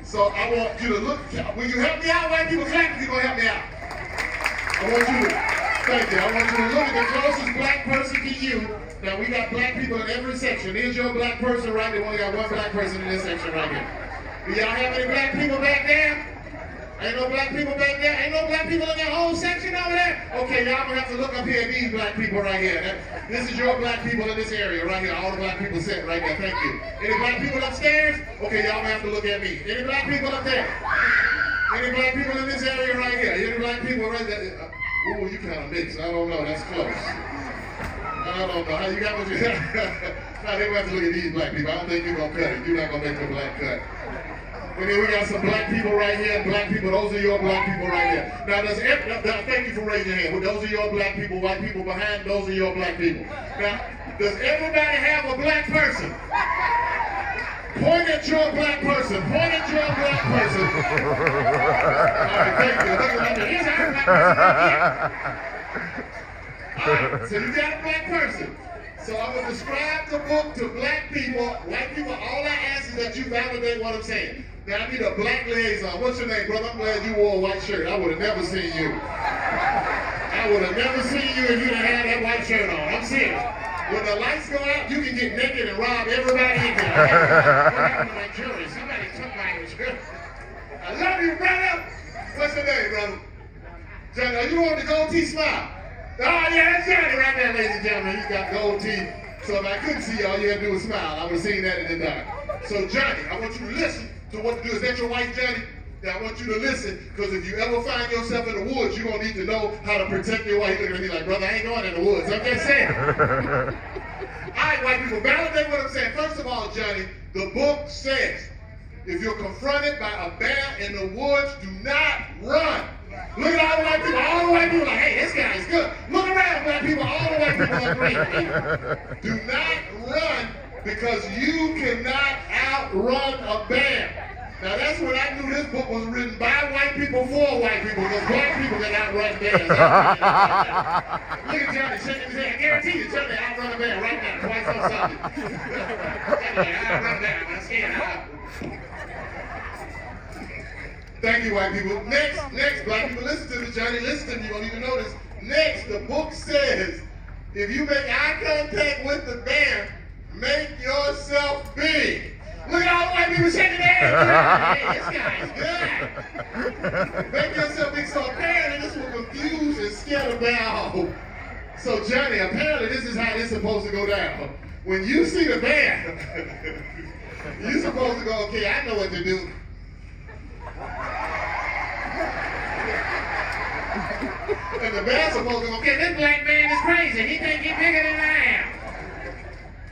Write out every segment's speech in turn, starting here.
So I want you to look. Will you help me out? White people, clap if you're going to help me out. I want you to, thank you. I want you to look at the closest black person to you. Now, we got black people in every section. Here's your black person right there. We only got one black person in this section right here. Do y'all have any black people back there? Ain't no black people back there? Ain't no black people in that whole section over there? Okay, y'all gonna have to look up here at these black people right here. This is your black people in this area right here. All the black people sitting right there. Thank you. Any black people upstairs? Okay, y'all gonna have to look at me. Any black people up there? Any black people in this area right here? Any black people right there? Ooh, you kind of mixed. I don't know. That's close. I don't know. How you got what you got? Now, they have to look at these black people. I don't think you're going to cut it. You're not going to make the black cut. And then we got some black people right here. Black people, those are your black people right there. Now, thank you for raising your hand. Those are your black people. White people behind, those are your black people. Now, does everybody have a black person? Point at your black person. Point at your black person. All right, thank you. Look at that. Here's our black person right here. All right, so you got a black person. So I'm going to describe the book to black people, white people. All I ask is that you validate what I'm saying. Now I need a black liaison. What's your name, brother? I'm glad you wore a white shirt. I would have never seen you. I would have never seen you if you didn't have that white shirt on. I'm serious. When the lights go out, you can get naked and rob everybody in here. What happened to my jewelry? Somebody took my jewelry. I love you, brother. What's your name, brother? Johnny, are you on the gold teeth smile? Oh, yeah, that's Johnny right there, ladies and gentlemen. He's got gold teeth. So if I couldn't see you, all you had to do was smile. I would have seen that in the dark. So, Johnny, I want you to listen to what to do. Is that your wife, Johnny? Now, I want you to listen, because if you ever find yourself in the woods, you're going to need to know how to protect your wife. Looking at me like, brother, I ain't going in the woods. I'm just saying. All right, white people, validate what I'm saying. First of all, Johnny, the book says, if you're confronted by a bear in the woods, do not run. Look at all the white people. All the white people are like, hey, this guy is good. Look around, black people. All the white people agree with me. Do not run, because you cannot outrun a bear. Now that's when I knew this book was written by white people for white people, because black people can outrun bears. Look at Johnny shaking his head. I guarantee you, Johnny outrun a bear right now, twice on Sunday. Johnny, I outrun a bear. I'm scared. Thank you, white people. Next, black people, listen to me, Johnny. Listen to me. You don't even know this. Next, the book says, if you make eye contact with the bear, make yourself big. Look at all the white people shaking their heads. Hey, this guy is good. Make yourself big. So apparently this was confused and scared of bear. So Johnny, apparently this is how this is supposed to go down. When you see the bear, you're supposed to go, okay, I know what to do. And the bear's supposed to go, okay, this black man is crazy. He think he's bigger than I am.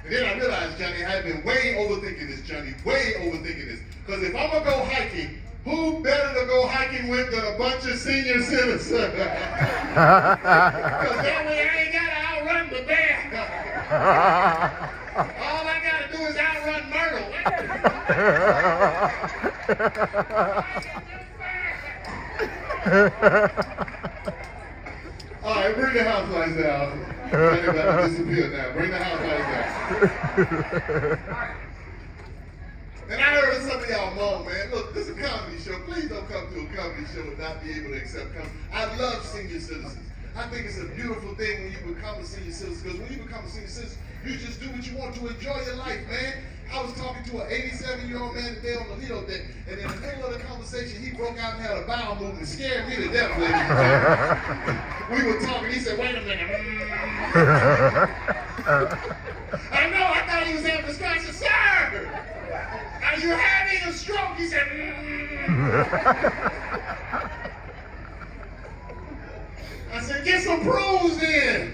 And then I realized, Johnny, I've been way overthinking this, Johnny. Way overthinking this. Because if I'm going to go hiking, who better to go hiking with than a bunch of senior citizens? Because that way I ain't got to outrun the bear. All I got to do is outrun Myrtle. All right, bring the house lights down. Everybody disappeared now. Bring the house lights down. And I heard some of y'all moan, man. Look, this is a comedy show. Please don't come to a comedy show and not be able to accept comedy. I love senior citizens. I think it's a beautiful thing when you become a senior citizen, because when you become a senior citizen, you just do what you want to enjoy your life, man. I was talking to an 87-year-old man today on the Lido deck, and in the middle of the conversation, he broke out and had a bowel movement. It scared me to death, ladies and gentlemen. We were talking, he said, wait a minute. I know, I thought he was having a stroke. I said, sir, are you having a stroke? He said, I said, get some prunes in.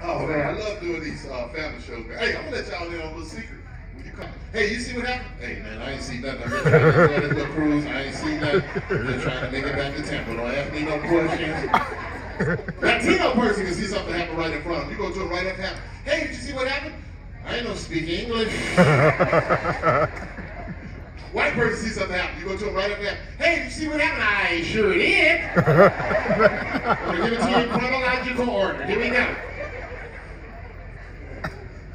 Oh man, I love doing these family shows, man. Hey, I'm gonna let y'all in on a little secret. When you come, hey, you see what happened? Hey man, I ain't seen nothing. I'm just trying to enjoy this little cruise. I ain't seen nothing. I'm just trying to make it back to Tampa. Don't ask me no questions. Latino person can see something happen right in front of him. You go to him right up happen. Hey, did you see what happened? I ain't no speak English. White person sees something happen. You go to him right up there. Hey, did you see what happened? I sure did. I'm gonna give it to you in chronological order. Here we go.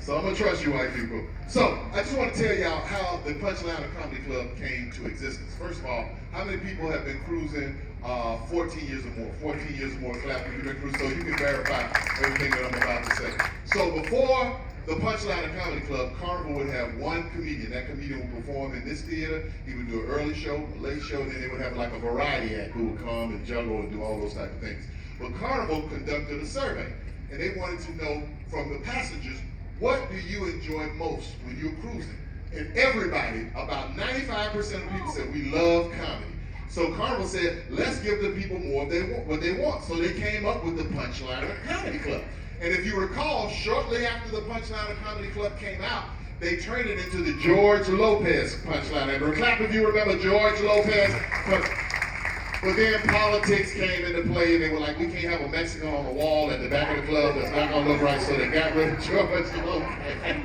So I'm gonna trust you white people. So I just want to tell y'all how the Punchline Comedy Club came to existence. First of all, how many people have been cruising 14 years or more? 14 years or more, clap if you've been cruising, so you can verify everything that I'm about to say. So before the Punchline Comedy Club, Carnival would have one comedian. That comedian would perform in this theater. He would do an early show, a late show, and then they would have like a variety act who would come and juggle and do all those type of things. But Carnival conducted a survey, and they wanted to know from the passengers, what do you enjoy most when you're cruising? And everybody, about 95% of people said, we love comedy. So Carnival said, let's give the people more what they want. So they came up with the Punchline Comedy Club. And if you recall, shortly after the Punchline Comedy Club came out, they turned it into the George Lopez Punchline. And clap if you remember George Lopez. But then politics came into play, and they were like, we can't have a Mexican on the wall at the back of the club. That's not going to look right, so they got rid of George Lopez.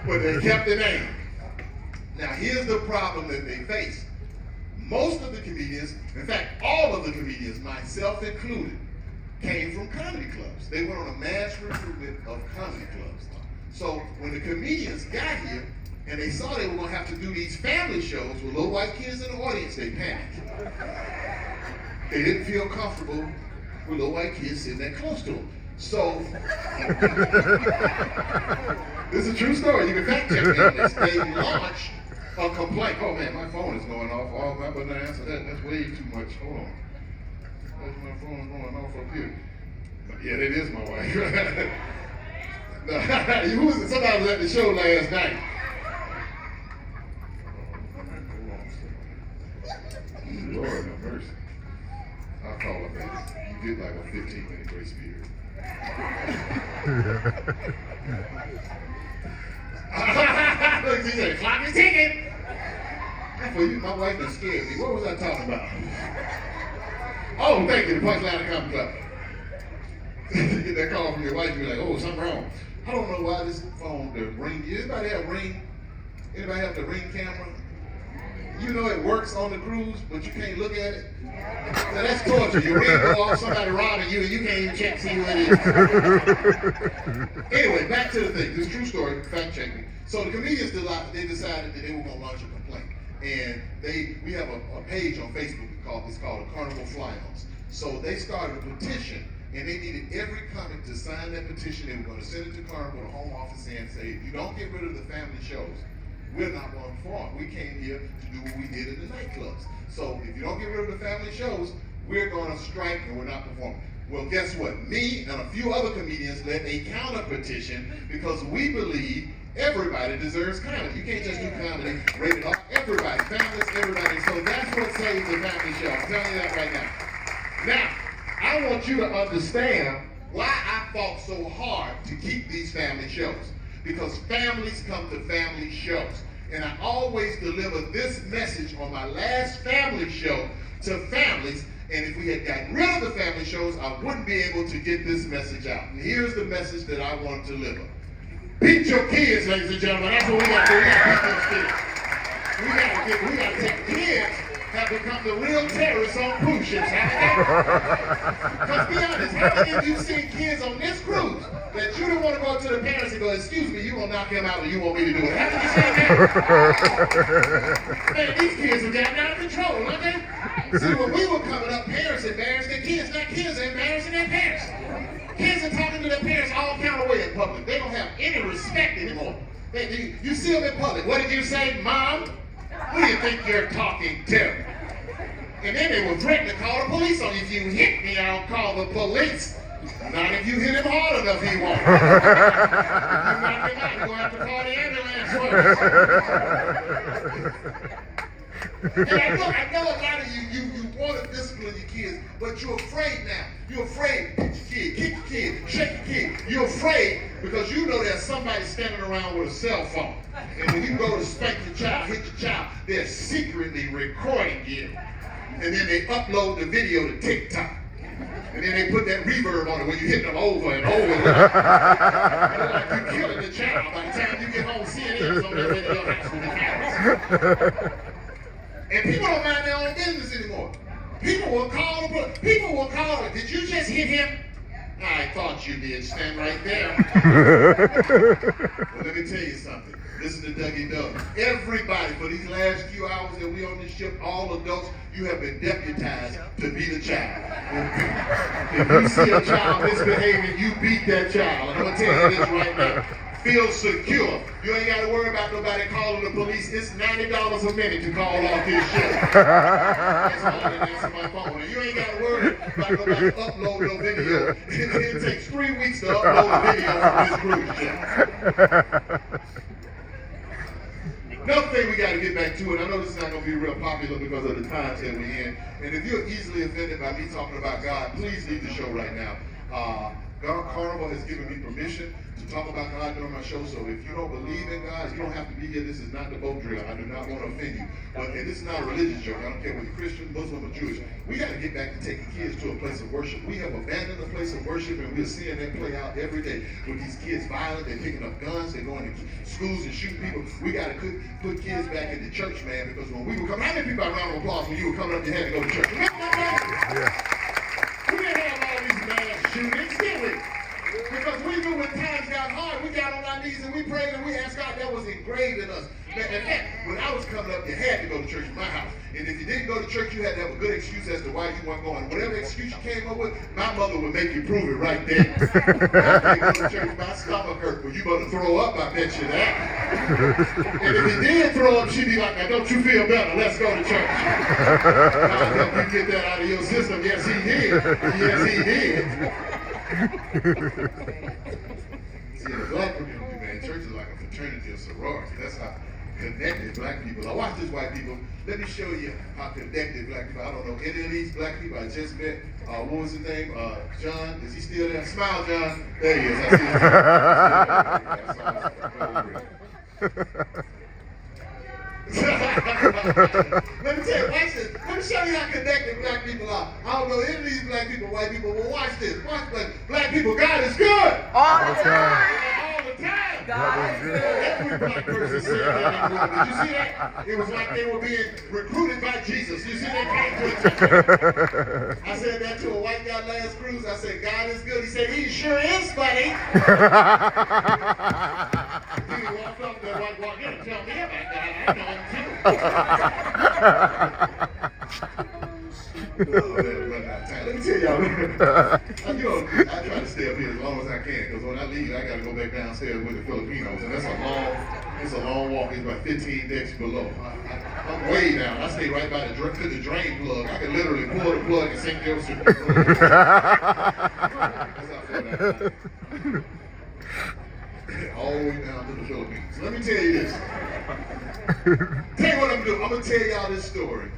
But they kept the name. Now, here's the problem that they faced. Most of the comedians, in fact, all of the comedians, myself included, came from comedy clubs. They went on a mass recruitment of comedy clubs. So when the comedians got here, and they saw they were going to have to do these family shows with little white kids in the audience, they panicked. They didn't feel comfortable with little white kids sitting that close to them. So, this is a true story. You can fact check me on this. They launched a complaint. Oh man, my phone is going off. Oh, my button answer that. That's way too much. Hold on. That's my phone going off up here. Yeah, that is my wife. Who was it? Somebody was at the show last night. Lord have mercy. I'll call her back. You get like a 15-minute grace period. Look, she said, clock is ticking. For you, my wife done scared me. What was I talking about? Oh, thank you, the Punchline Comedy Club. You get that call from your wife, you're like, oh, something wrong. I don't know why this phone, the ring, anybody have ring? Anybody have the ring camera? You know it works on the cruise, but you can't look at it. So that's torture. Your ring go off, somebody robbing you, and you can't even check to see who it is. Anyway, back to the thing. This is a true story. Fact check me. So the comedians they decided that they were going to launch a complaint, and we have a page on Facebook it's called Carnival Fly-Ons. So they started a petition, and they needed every comic to sign that petition. They were going to send it to Carnival, the home office, and say, if you don't get rid of the family shows, we're not going to perform. We came here to do what we did in the nightclubs. So if you don't get rid of the family shows, we're going to strike and we're not performing. Well, guess what? Me and a few other comedians led a counter petition because we believe everybody deserves comedy. You can't just do comedy rated R. Everybody, families, everybody. So that's what saves the family show. I'm telling you that right now. Now, I want you to understand why I fought so hard to keep these family shows. Because families come to family shows. And I always deliver this message on my last family show to families. And if we had gotten rid of the family shows, I wouldn't be able to get this message out. And here's the message that I want to deliver. Beat your kids, ladies and gentlemen. That's what we got to do. We got to take kids have become the real terrorists on cruise ships. Because be honest, how many of you seen kids on this cruise that you don't want to go to the parents and go, excuse me, you gonna knock him out or you want me to do it? How many seen that? Man, these kids are getting out of control, aren't they? See, when we were coming up, parents embarrassed their kids. Now kids are embarrassing their parents. Kids are talking to their parents all kind of way in public. They don't have any respect anymore. You see them in public. What did you say, Mom? Who do you think you're talking to? And then they will threaten to call the police on you. If you hit me, I'll call the police. Not if you hit him hard enough, he won't. If you knock him out, you're going to have to call the ambulance first. And I know a lot of you want to discipline your kids, but you're afraid now. You're afraid. Hit your kid, kick your kid, shake your kid. You're afraid because you know there's somebody standing around with a cell phone. And when you go to spank your child, hit your child, they're secretly recording you. And then they upload the video to TikTok. And then they put that reverb on it when you hit them over and over and over. Like you're killing the child. By the time you get home, CNN's on that video. And people don't mind their own business anymore. People will call the police. People will call it. Did you just hit him? I thought you did. Stand right there. Well, let me tell you something. Listen to Dougie Doug. Everybody, for these last few hours that we on this ship, all adults, you have been deputized to be the child. If you see a child misbehaving, you beat that child. And I'm going to tell you this right now. Feel secure. You ain't got to worry about nobody calling the police. It's $90 a minute to call off this ship. That's all that answer my phone. And you ain't got to worry about nobody uploading no video. It takes 3 weeks to upload a video from this cruise ship. Another thing we got to get back to, and I know this is not going to be real popular because of the times that we're in, and if you're easily offended by me talking about God, please leave the show right now. Carnival has given me permission to talk about God during my show, so if you don't believe in God, you don't have to be here. This is not the boat drill. I do not want to offend you. But and this is not a religious joke. I don't care whether you're Christian, Muslim, or Jewish. We got to get back to taking kids to a place of worship. We have abandoned the place of worship, and we're seeing that play out every day with these kids violent. They're picking up guns. They're going to schools and shooting people. We got to put kids back in the church, man, because when we were coming, how many people got a round of applause when you were coming up, you had to go to church? Yeah. We didn't have all these mass shootings, did we? Because we knew when times got hard, we got on our knees and we prayed and we asked God. That was engraved in us. In fact, when I was coming up, you had to go to church in my house. And if you didn't go to church, you had to have a good excuse as to why you weren't going. Whatever excuse you came up with, my mother would make you prove it right there. I can't go to church, my stomach hurt. Well, you going to throw up, I bet you that. And if you did throw up, she'd be like, now don't you feel better? Let's go to church. I'll help you get that out of your system. Yes, he did. Yes, he did. See, in the black community, man, church is like a fraternity or sorority. That's how connected black people are. Watch this, white people. Let me show you how connected black people are. I don't know any of these black people I just met. What was his name? John. Is he still there? Smile, John. There he is. I see him. Let me tell you, watch this. Let me show you how connected black people are. I don't know any of these black people, white people, but watch this. Watch black people. God is good. All the time. All the time. God is good. Every black person said that in the room. Did you see that? It was like they were being recruited by Jesus. You see that came to attention? I said that to a white guy last cruise. I said, God is good. He said, he sure is, buddy. He walked up to that white walk in and tell me about God. I know him too. Let me tell y'all, I try to stay up here as long as I can, because when I leave, I got to go back downstairs with the Filipinos, and it's a long walk. It's about 15 decks below. I'm way down. I stay right by the drain plug. I can literally pull the plug and sink there. That's how far down. All the way down to the Philippines. Let me tell you this. Tell you what I'm doing. I'm going to tell y'all this story.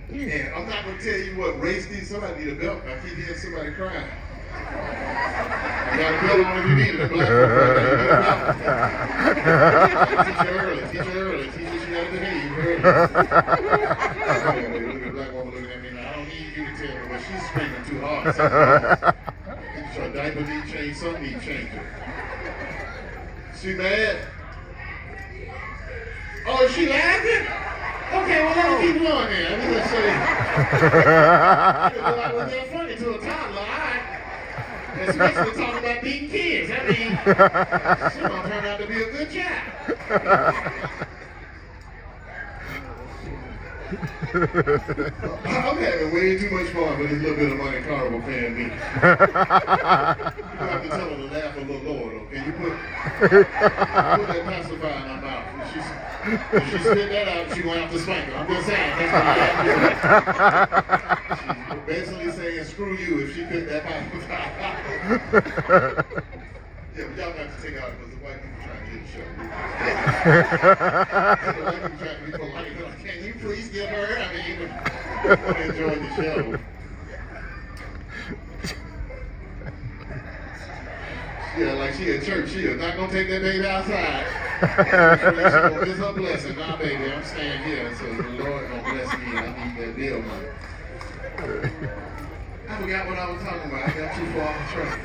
And I'm not going to tell you what race these. Somebody need a belt. I keep hearing somebody crying. I got a belt on if you need it. A black one. Teach her early. Teach her early. Teach her she got to behave early. Look at a black woman looking at me now. I don't need you to tell me, but she's screaming too hard. Her diaper need change. Something need changing. She mad? Oh, is she laughing? Okay, well, let me keep going then. Let me just say. I was that funny to a toddler, all right? Especially talking about beating kids. I mean, she's going to turn out to be a good child. I'm having way too much fun with this little bit of money Carnival paying me. You have to tell her to laugh a little lower, though. Can you put that pacifier in her mouth? If she spit that out, she's going to have to spank her. I'm just saying. That's what she's basically saying, screw you if she put that pacifier out. Yeah, but y'all got to take out because the white people trying to get the show. The white people trying to be polite. Can you please give her? I mean, I want to enjoy the show. Yeah, like she at church. She is not going to take that baby outside. She's going to miss her blessing. Nah, baby, I'm staying here. So the Lord going to bless me and I need that bill money. I forgot what I was talking about. I got too far off track.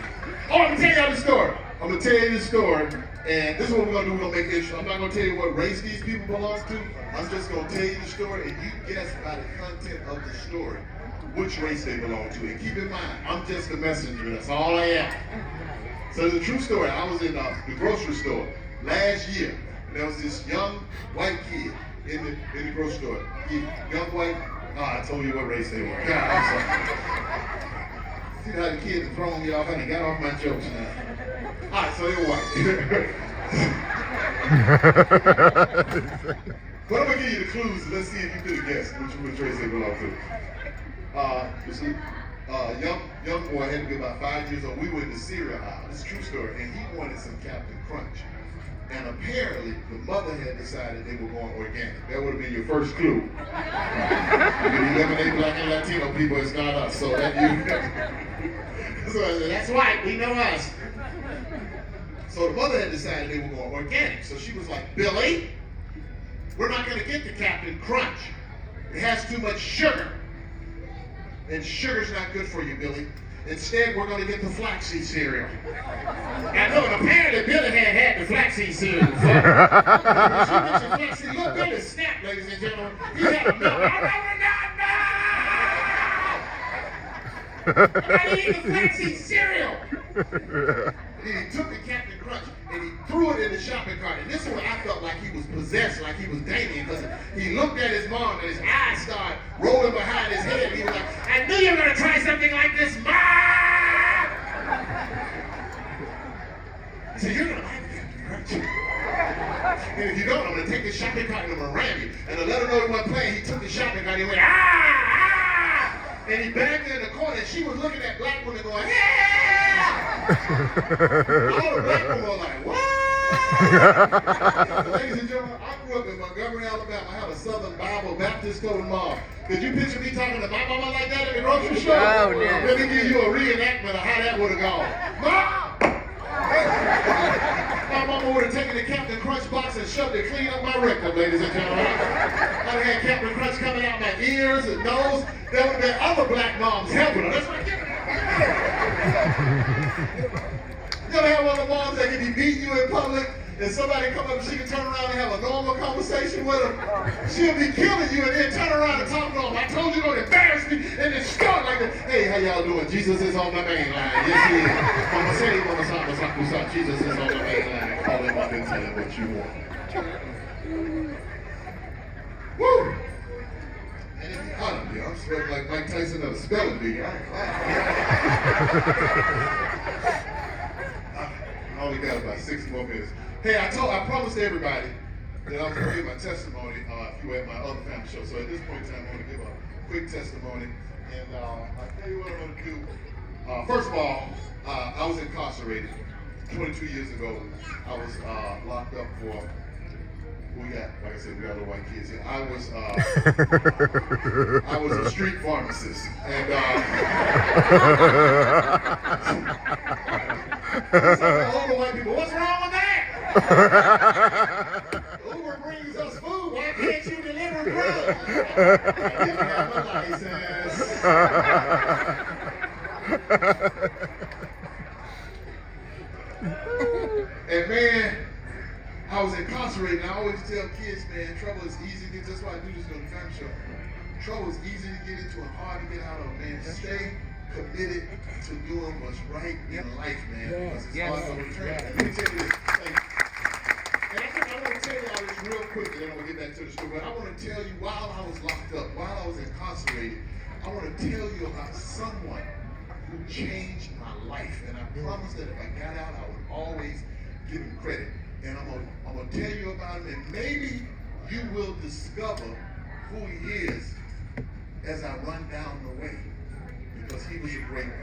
Oh, I'm going to tell y'all the story. I'm going to tell you the story And this is what we're gonna do. We're gonna make it. I'm not gonna tell you what race these people belong to. I'm just gonna tell you the story, and you guess by the content of the story which race they belong to. And keep in mind, I'm just the messenger. That's all I am. So it's a true story. I was in the grocery store last year, and there was this young white kid in the grocery store. Young white. I told you what race they were. God, I'm sorry. See how the kids are throwing me off? I done got off my jokes now. All right, so they're white. But I'm gonna give you the clues. Let's see if you could have guessed which race they belong to. You see, young boy had to be about 5 years old. We were in the cereal aisle. It's a true story, and he wanted some Captain Crunch. And apparently, the mother had decided they were going organic. That would have been your first clue. You eliminate black and Latino people, it's not us. So that you. So that's right. We know us. So the mother had decided they were going organic. So she was like, Billy, we're not going to get the Captain Crunch. It has too much sugar. And sugar's not good for you, Billy. Instead, we're going to get the flaxseed cereal. I know, and apparently Billy had the flaxseed cereal before. She mentioned flaxseed. Look, Billy snapped, ladies and gentlemen. He had a milk. I'm not eating the flaxseed cereal. And he took the Captain Crunch and he threw it in the shopping cart. And this is where I felt like he was possessed, like he was Damien, because he looked at his mom and his eyes started rolling behind his head. And he was like, I knew you were going to try something like this, Mom! He said, you're going to like the Captain Crunch. And if you don't, I'm going to take the shopping cart and I'm going to ram you. And to let her know he wasn't playing, he took the shopping cart and he went, and he backed in the corner, and she was looking at black women going, yeah! All the black women were like, what? Ladies and gentlemen, I grew up in Montgomery, Alabama. I had a Southern Bible Baptist colored mom. Could you picture me talking to my mama like that at the grocery store? Oh, no. Let me give you a reenactment of how that would have gone. Mom! My mama would have taken the Captain Crunch box and shoved it clean up my rectum, ladies and gentlemen. I'd have had Captain Crunch coming out my ears and nose. There would have been other black moms helping her. That's what I get. You ever have one of the moms that can be beating you in public and somebody come up and she can turn around and have a normal conversation with her? She'll be killing you and then turn around and talk to them. I told you don't embarrass me, and then start like that. Hey, how y'all doing? Jesus is on the main line. Yes, he is. Mama say, Mama sa, Jesus is on the main line. Call him up and tell him what you want. Woo! I'm sweating like Mike Tyson at a spelling bee. I only got about 6 more minutes. Hey, I promised everybody that I was going to give my testimony if you were at my other family show. So at this point in time, I'm going to give a quick testimony. And I'll tell you what I'm going to do. First of all, I was incarcerated 22 years ago. I was locked up for. Like I said, we got little white kids here. I was a street pharmacist, and all the white people, what's wrong with that? Uber brings us food. Why can't you deliver drugs? I didn't have my license. And man, I was incarcerated, and I always tell kids, man, trouble is easy to get. That's why I do this on the family show. Trouble is easy to get into and hard to get out of, man. Stay committed to doing what's right in life, man, because it's hard to return. Let me tell you this. And I want to tell you all this real quick, and then I'm going to get back to the story. But I want to tell you, while I was locked up, while I was incarcerated, I want to tell you about someone who changed my life. And I promised that if I got out, I would always give him credit. And I'm gonna tell you about him, and maybe you will discover who he is as I run down the way, because he was a great one.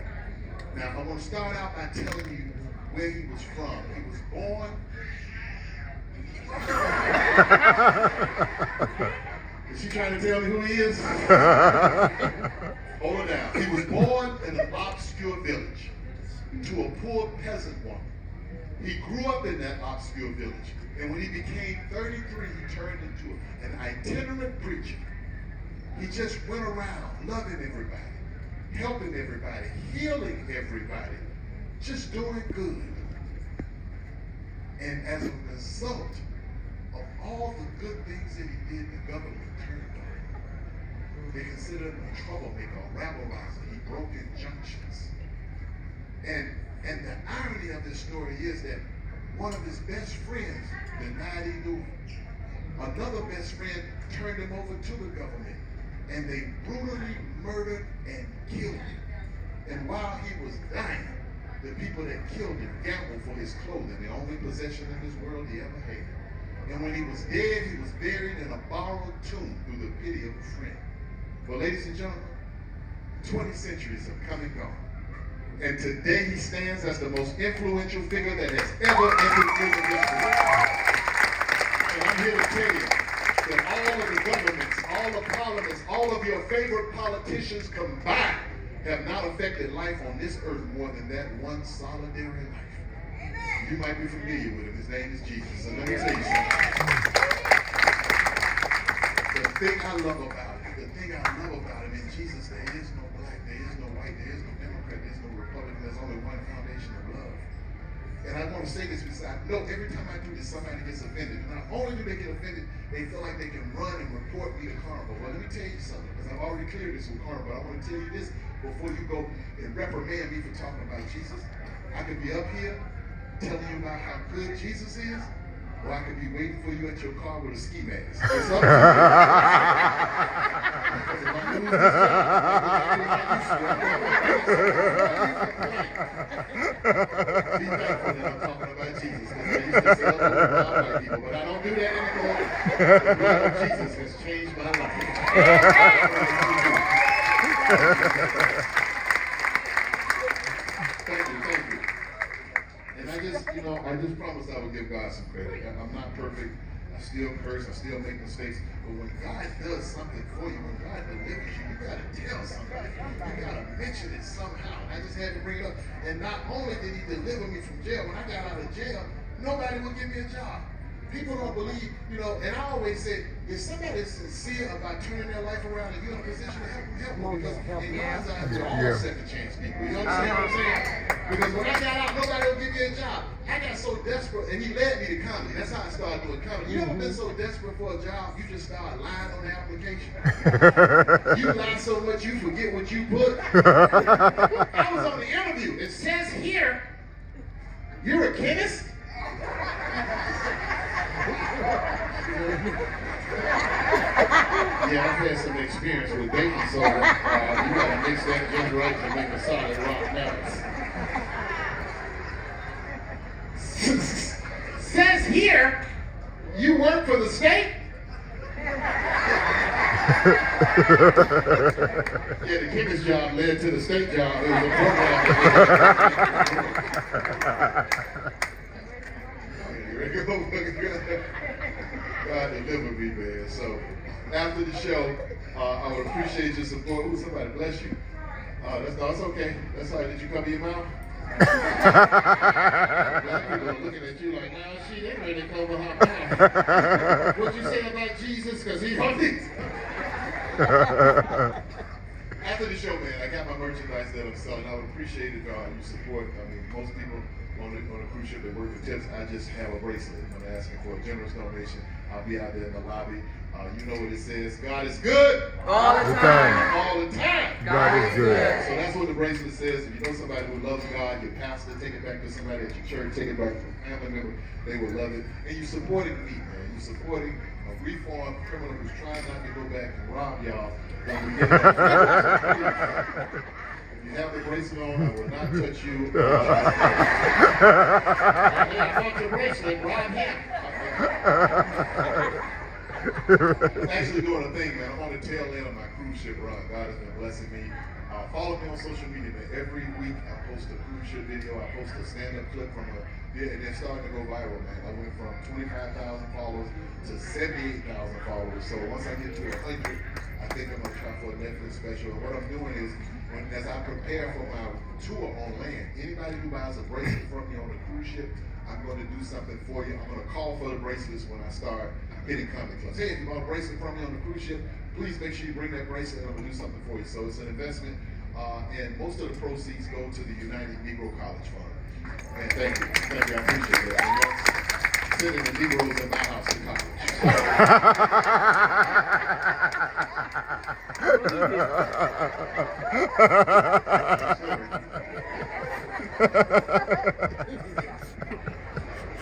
Now, I'm gonna start out by telling you where he was from. He was born. Is she trying to tell me who he is? Hold it down. He was born in an obscure village to a poor peasant woman. He grew up in that obscure village, and when he became 33, he turned into an itinerant preacher. He just went around loving everybody, helping everybody, healing everybody, just doing good. And as a result of all the good things that he did, the government turned on him. They considered him a troublemaker, a rabble-rouser. He broke injunctions. And the irony of this story is that one of his best friends denied he knew him. Another best friend turned him over to the government, and they brutally murdered and killed him. And while he was dying, the people that killed him gambled for his clothing, the only possession in this world he ever had. And when he was dead, he was buried in a borrowed tomb through the pity of a friend. Well, ladies and gentlemen, 20 centuries have come and gone. And today he stands as the most influential figure that has ever entered human history. And I'm here to tell you that all of the governments, all the parliaments, all of your favorite politicians combined have not affected life on this earth more than that one solitary life. You might be familiar with him. His name is Jesus. So let me tell you something. The thing I love about him in Jesus, there is no black, there is no white, there is no Democrat, there is no Republican. There's only one foundation of love. And I want to say this because I know every time I do this, somebody gets offended. And not only do they get offended, they feel like they can run and report me to Carnival. Well, let me tell you something, because I've already cleared this with Carnival. I want to tell you this before you go and reprimand me for talking about Jesus. I could be up here telling you about how good Jesus is, or I could be waiting for you at your car with a ski mask. It's up to you. Because if I lose this be thankful that I'm talking about Jesus, because I used to say other about white people, but I don't do that anymore. The blood of Jesus has changed my life. Thank you. And I just promised I would give God some credit. I'm not perfect. I still curse. I still make mistakes. But when God does something for you, when God delivers you, you got to tell somebody. You got to mention it somehow. And I just had to bring it up. And not only did he deliver me from jail, when I got out of jail, nobody would give me a job. People don't believe, and I always say, if somebody is sincere about turning their life around and you're in a position to help them, because in God's eyes, they're all second chance people. You understand what I'm saying? Because when I got out, nobody would give me a job. I got so desperate, and he led me to comedy. That's how I started doing comedy. You ever been so desperate for a job, you just start lying on the application? You lie so much, you forget what you put. I was on the interview. It says here, you're a chemist? Yeah, I've had some experience with baking soda. You gotta mix that ginger right to make a solid rock now. Says here, you work for the state? Yeah, the chemist job led to the state job. It was a program. God deliver me, man. So after the show, I would appreciate your support. Ooh, somebody bless you. That's okay. That's all right. Did you cover your mouth? Black people are looking at you like, nah, she didn't really cover her mouth. What'd you say about Jesus? Because he on this. After the show, man, I got my merchandise that I'm selling. I would appreciate it, your support. I mean, most people on a cruise ship that work for tips, I just have a bracelet. I'm asking for a generous donation. I'll be out there in the lobby. You know what it says. God is good. All the time. All the time. God is good. So that's what the bracelet says. If you know somebody who loves God, your pastor, take it back to somebody at your church, take it back to a family member, they will love it. And you supporting me, man. You supporting a reformed criminal who's trying not to go back and rob y'all when we get it. If you have the bracelet on, I will not touch you. I want your bracelet, rob him. I'm actually doing a thing, man. I'm on the tail end of my cruise ship run. God has been blessing me. Follow me on social media, man. Every week I post a cruise ship video. I post a stand-up clip from and they're starting to go viral, man. I went from 25,000 followers to 78,000 followers. So once I get to 100, I think I'm gonna try for a Netflix special. And what I'm doing is, as I prepare for my tour on land, anybody who buys a bracelet from me on a cruise ship, I'm going to do something for you. I'm going to call for the bracelets when I start hitting comedy clubs. Hey, if you bought a bracelet from me on the cruise ship, please make sure you bring that bracelet and I'm going to do something for you. So it's an investment, and most of the proceeds go to the United Negro College Fund. And thank you. I appreciate that. sending the Negroes in my house to college.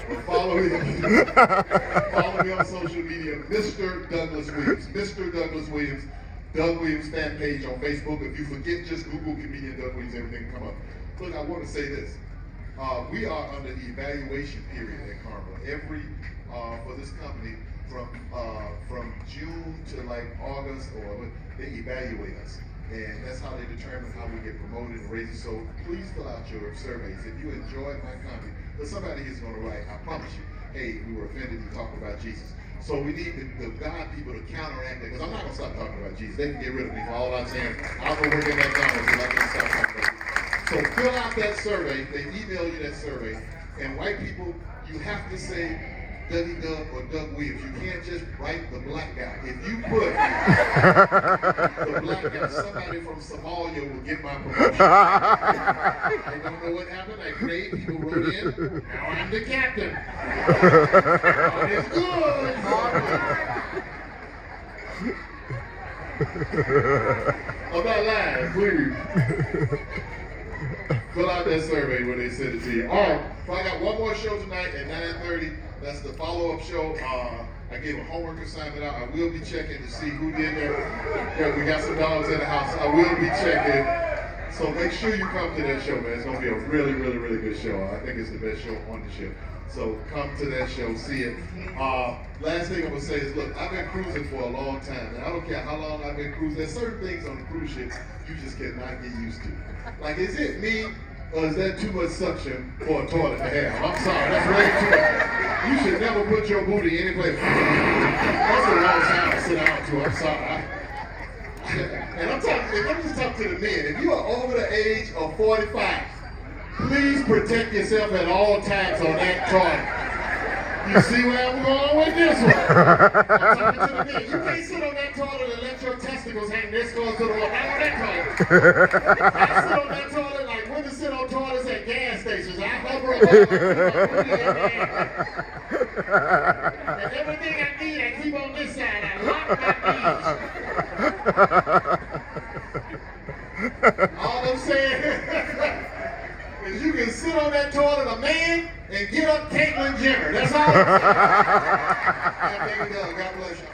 Well, follow me on social media, Mr. Douglas Williams. Mr. Douglas Williams, Doug Williams fan page on Facebook. If you forget, just Google comedian Doug Williams, everything will come up. Look, I want to say this. We are under the evaluation period at Carnival. For this company, from June to like August, or they evaluate us. And that's how they determine how we get promoted and raised. So please fill out your surveys. If you enjoyed my comedy, because somebody is going to write, I promise you, hey, we were offended you talked about Jesus. So we need the God people to counteract that, because I'm not going to stop talking about Jesus. They can get rid of me for all I'm saying. I'll go work in McDonald's and I can't stop talking about it. So fill out that survey. They email you that survey. And white people, you have to say Dougie Doug or Doug Williams. You can't just write the black guy. If you put the black guy, somebody from Somalia will get my promotion. They don't know what happened. Like great people wrote in. Now I'm the captain. All is good. I'm not lying, please. Fill out that survey when they send it to you. All right, so I got one more show tonight at 9:30. That's the follow-up show. I gave a homework assignment out. I will be checking to see who did that. Yeah, we got some dogs in the house. I will be checking. So make sure you come to that show, man. It's going to be a really, really, really good show. I think it's the best show on the ship. So come to that show, see it. Last thing I'm going to say is, look, I've been cruising for a long time, and I don't care how long I've been cruising. There's certain things on the cruise ship you just cannot get used to. Like, is it me, or is that too much suction for a toilet to have? I'm sorry, that's way too much. You should never put your booty anyplace. That's the wrong time to sit down to, I'm sorry. And I'm just talking to the men. If you are over the age of 45, please protect yourself at all times on that toilet. You see where I'm going with this one? I'm talking to the men. You can't sit on that toilet and let your testicles hang this close to the wall. Not on that toilet. I sit on that toilet like women sit on toilets at gas stations. I hover above and everything I need, I keep on this side. I lock my knees. All I'm saying is you can sit on that toilet, a man, and get up Caitlyn Jenner. That's all. God bless you.